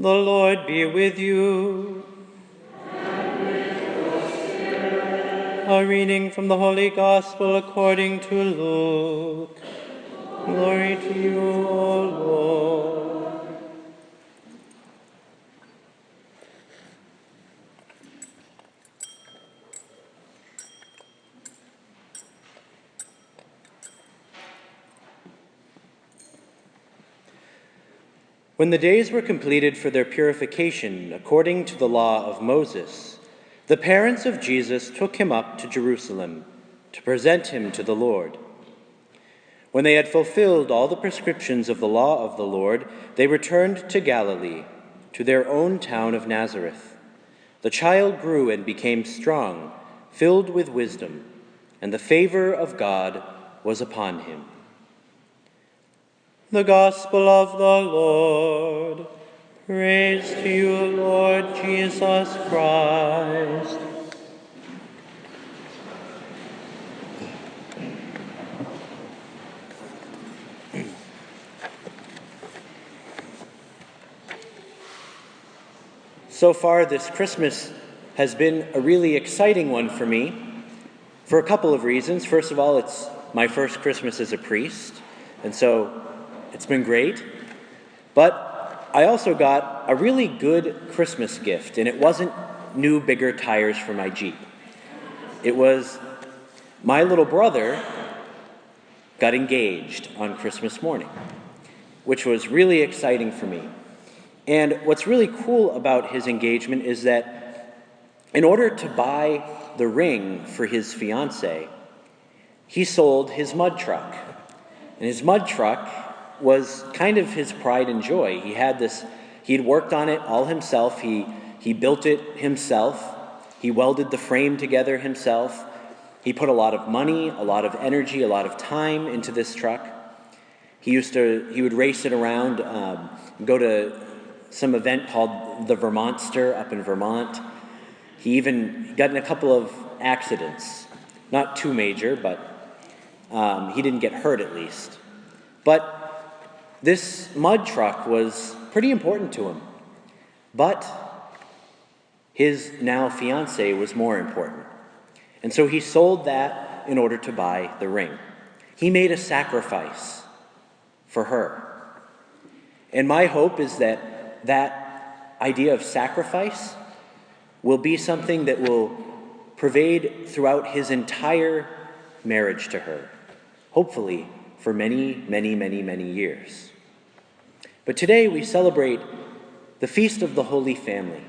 The Lord be with you. And with your spirit. A reading from the Holy Gospel according to Luke. Glory to you, O Lord. When the days were completed for their purification according to the law of Moses, the parents of Jesus took him up to Jerusalem to present him to the Lord. When they had fulfilled all the prescriptions of the law of the Lord, they returned to Galilee, to their own town of Nazareth. The child grew and became strong, filled with wisdom, and the favor of God was upon him. The Gospel of the Lord. Praise to you, Lord Jesus Christ. So far, this Christmas has been a really exciting one for me for a couple of reasons. First of all, it's my first Christmas as a priest, and so it's been great. But I also got a really good Christmas gift, and it wasn't new, bigger tires for my Jeep. It was my little brother got engaged on Christmas morning, which was really exciting for me. And what's really cool about his engagement is that in order to buy the ring for his fiancée, he sold his mud truck. And his mud truck was kind of his pride and joy. He'd worked on it all himself. He built it himself. He welded the frame together himself. He put a lot of money, a lot of energy, a lot of time into this truck. He would race it around, go to some event called the Vermonster up in Vermont. He even got in a couple of accidents. Not too major, but he didn't get hurt at least. But this mud truck was pretty important to him. But his now fiancée was more important. And so he sold that in order to buy the ring. He made a sacrifice for her. And my hope is that idea of sacrifice will be something that will pervade throughout his entire marriage to her, hopefully for many, many, many, many years. But today we celebrate the Feast of the Holy Family.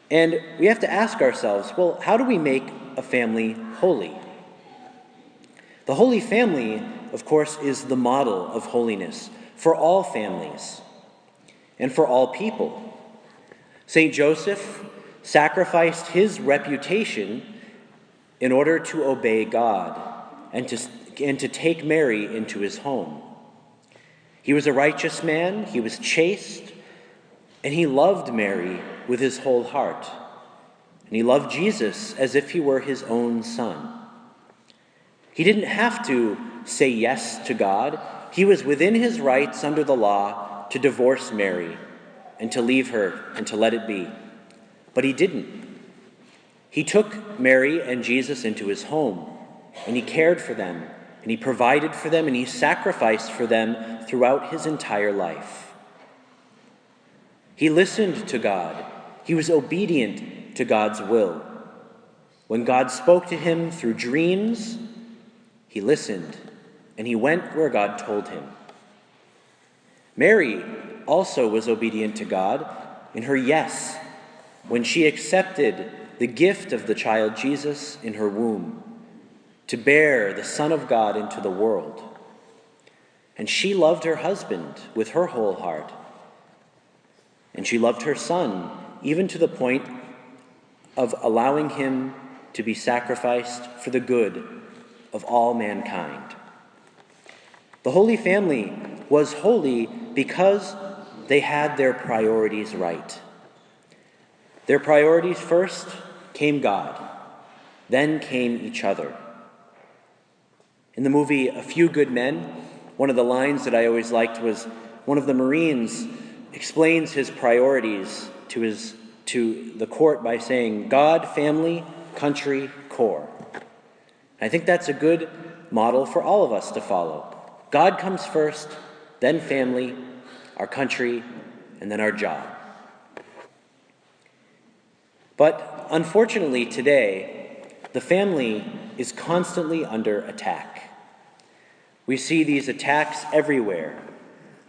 And we have to ask ourselves, well, how do we make a family holy? The Holy Family, of course, is the model of holiness for all families and for all people. St. Joseph sacrificed his reputation in order to obey God and to take Mary into his home. He was a righteous man, he was chaste, and he loved Mary with his whole heart. And he loved Jesus as if he were his own son. He didn't have to say yes to God. He was within his rights under the law to divorce Mary and to leave her and to let it be. But he didn't. He took Mary and Jesus into his home, and he cared for them, and he provided for them, and he sacrificed for them throughout his entire life. He listened to God. He was obedient to God's will. When God spoke to him through dreams, he listened, and he went where God told him. Mary also was obedient to God in her yes when she accepted the gift of the child Jesus in her womb to bear the Son of God into the world. And she loved her husband with her whole heart. And she loved her son even to the point of allowing him to be sacrificed for the good of all mankind. The Holy Family was holy because they had their priorities right. Their priorities first came God, then came each other. In the movie A Few Good Men, one of the lines that I always liked was one of the Marines explains his priorities to the court by saying, God, family, country, core. I think that's a good model for all of us to follow. God comes first, then family, our country, and then our job. But unfortunately today, the family is constantly under attack. We see these attacks everywhere.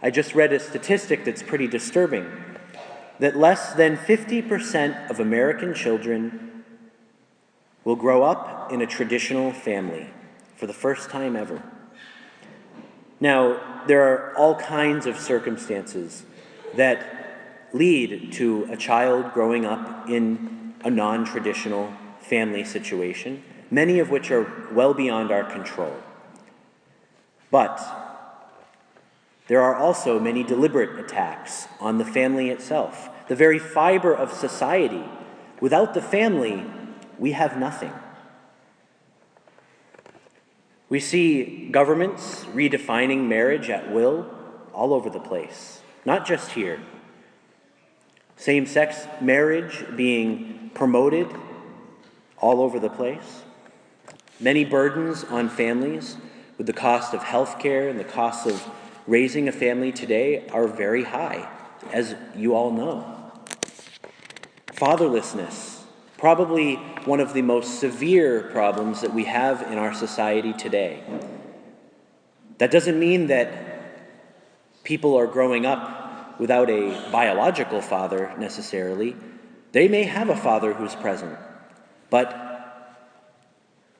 I just read a statistic that's pretty disturbing, that less than 50% of American children will grow up in a traditional family for the first time ever. Now, there are all kinds of circumstances that lead to a child growing up in a non-traditional family situation, many of which are well beyond our control. But there are also many deliberate attacks on the family itself, the very fiber of society. Without the family, we have nothing. We see governments redefining marriage at will all over the place, not just here. Same-sex marriage being promoted all over the place. Many burdens on families with the cost of health care and the cost of raising a family today are very high, as you all know. Fatherlessness, probably one of the most severe problems that we have in our society today. That doesn't mean that people are growing up without a biological father necessarily. They may have a father who's present, but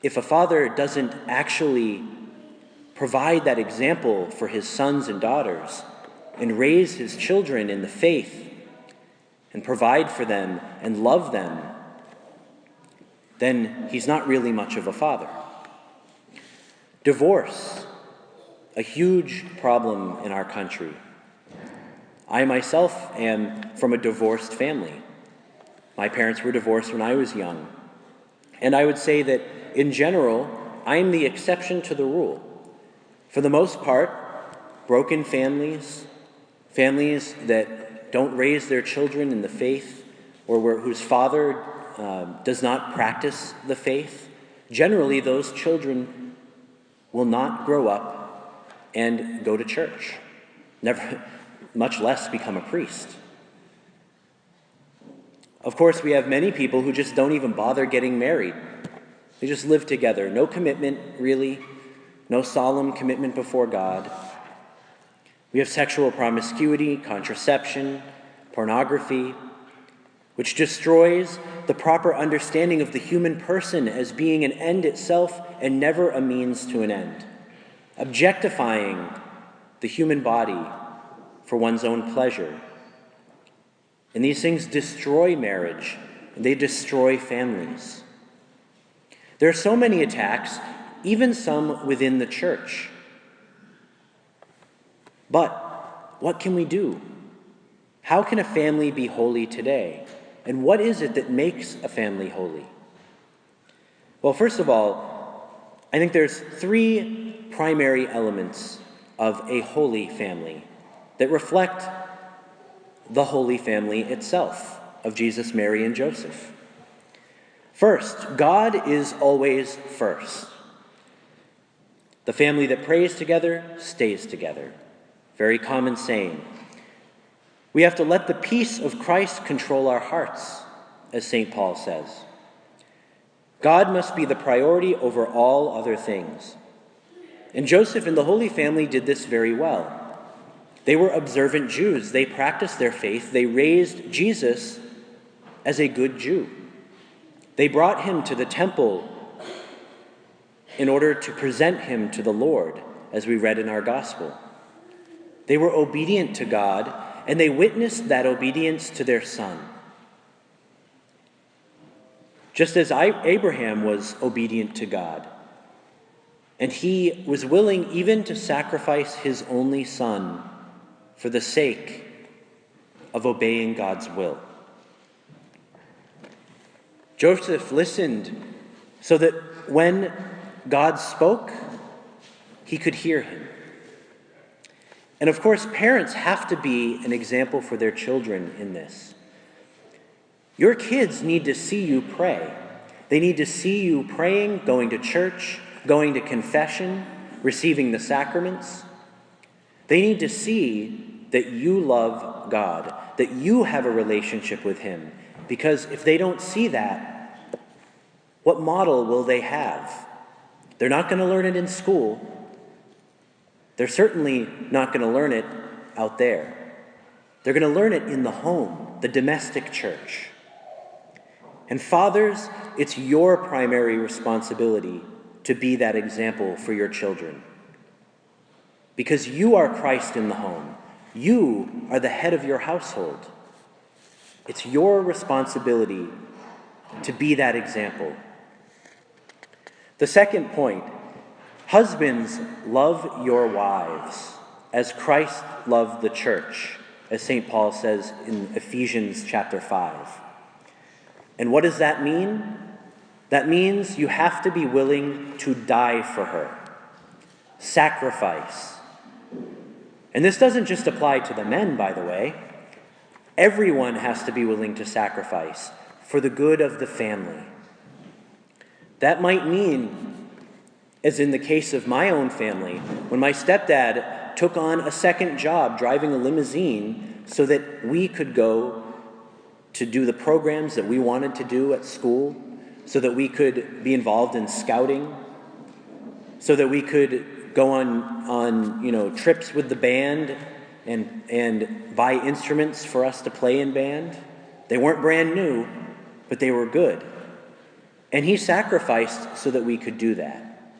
if a father doesn't actually provide that example for his sons and daughters and raise his children in the faith and provide for them and love them, then he's not really much of a father. Divorce, a huge problem in our country. I myself am from a divorced family. My parents were divorced when I was young. And I would say that, in general, I'm the exception to the rule. For the most part, broken families, families that don't raise their children in the faith, or whose father does not practice the faith, generally those children will not grow up and go to church, never, much less become a priest. Of course, we have many people who just don't even bother getting married. They just live together. No commitment, really. No solemn commitment before God. We have sexual promiscuity, contraception, pornography, which destroys the proper understanding of the human person as being an end itself and never a means to an end. Objectifying the human body for one's own pleasure. And these things destroy marriage, and they destroy families. There are so many attacks, even some within the church. But what can we do? How can a family be holy today? And what is it that makes a family holy? Well, first of all, I think there's three primary elements of a holy family that reflect the Holy Family itself of Jesus, Mary, and Joseph. First, God is always first. The family that prays together stays together. Very common saying. We have to let the peace of Christ control our hearts, as St. Paul says. God must be the priority over all other things. And Joseph and the Holy Family did this very well. They were observant Jews. They practiced their faith. They raised Jesus as a good Jew. They brought him to the temple in order to present him to the Lord, as we read in our gospel. They were obedient to God, and they witnessed that obedience to their son. Just as Abraham was obedient to God, and he was willing even to sacrifice his only son for the sake of obeying God's will. Joseph listened so that when God spoke, he could hear him. And of course, parents have to be an example for their children in this. Your kids need to see you pray. They need to see you praying, going to church, going to confession, receiving the sacraments. They need to see that you love God, that you have a relationship with Him. Because if they don't see that, what model will they have? They're not going to learn it in school. They're certainly not going to learn it out there. They're going to learn it in the home, the domestic church. And fathers, it's your primary responsibility to be that example for your children. Because you are Christ in the home. You are the head of your household. It's your responsibility to be that example. The second point, husbands, love your wives as Christ loved the church, as St. Paul says in Ephesians chapter 5. And what does that mean? That means you have to be willing to die for her. Sacrifice. And this doesn't just apply to the men, by the way. Everyone has to be willing to sacrifice for the good of the family. That might mean, as in the case of my own family, when my stepdad took on a second job driving a limousine so that we could go to do the programs that we wanted to do at school, so that we could be involved in scouting, so that we could go on trips with the band and buy instruments for us to play in band. They weren't brand new, but they were good. And he sacrificed so that we could do that.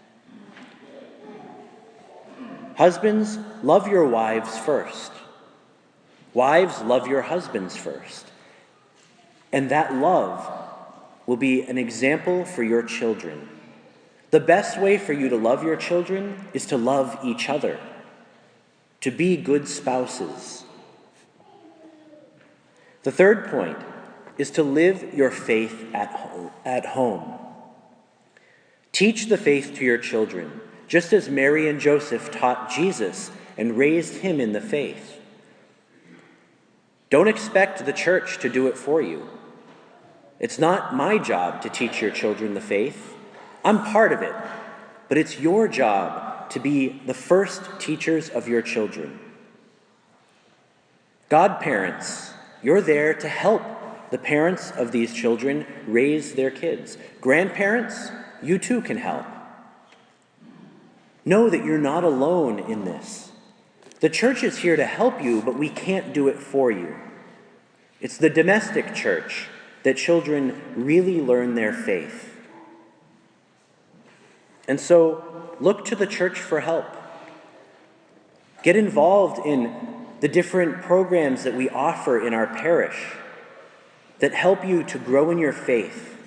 Husbands, love your wives first. Wives, love your husbands first. And that love will be an example for your children. The best way for you to love your children is to love each other, to be good spouses. The third point is to live your faith at home. Teach the faith to your children, just as Mary and Joseph taught Jesus and raised him in the faith. Don't expect the church to do it for you. It's not my job to teach your children the faith. I'm part of it, but it's your job to be the first teachers of your children. Godparents, you're there to help the parents of these children raise their kids. Grandparents, you too can help. Know that you're not alone in this. The church is here to help you, but we can't do it for you. It's the domestic church that children really learn their faith. And so, look to the church for help. Get involved in the different programs that we offer in our parish that help you to grow in your faith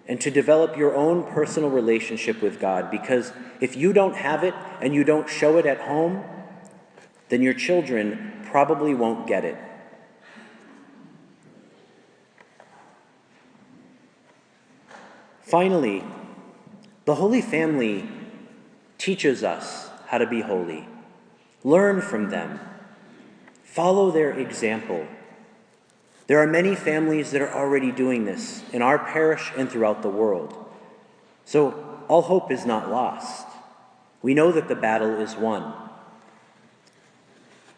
and to develop your own personal relationship with God. Because if you don't have it and you don't show it at home, then your children probably won't get it. Finally, the Holy Family teaches us how to be holy. Learn from them. Follow their example. There are many families that are already doing this in our parish and throughout the world. So all hope is not lost. We know that the battle is won.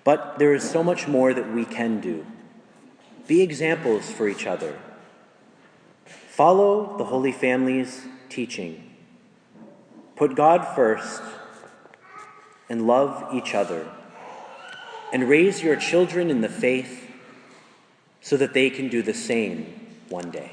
But there is so much more that we can do. Be examples for each other. Follow the Holy Family's teaching. Put God first and love each other. And raise your children in the faith so that they can do the same one day.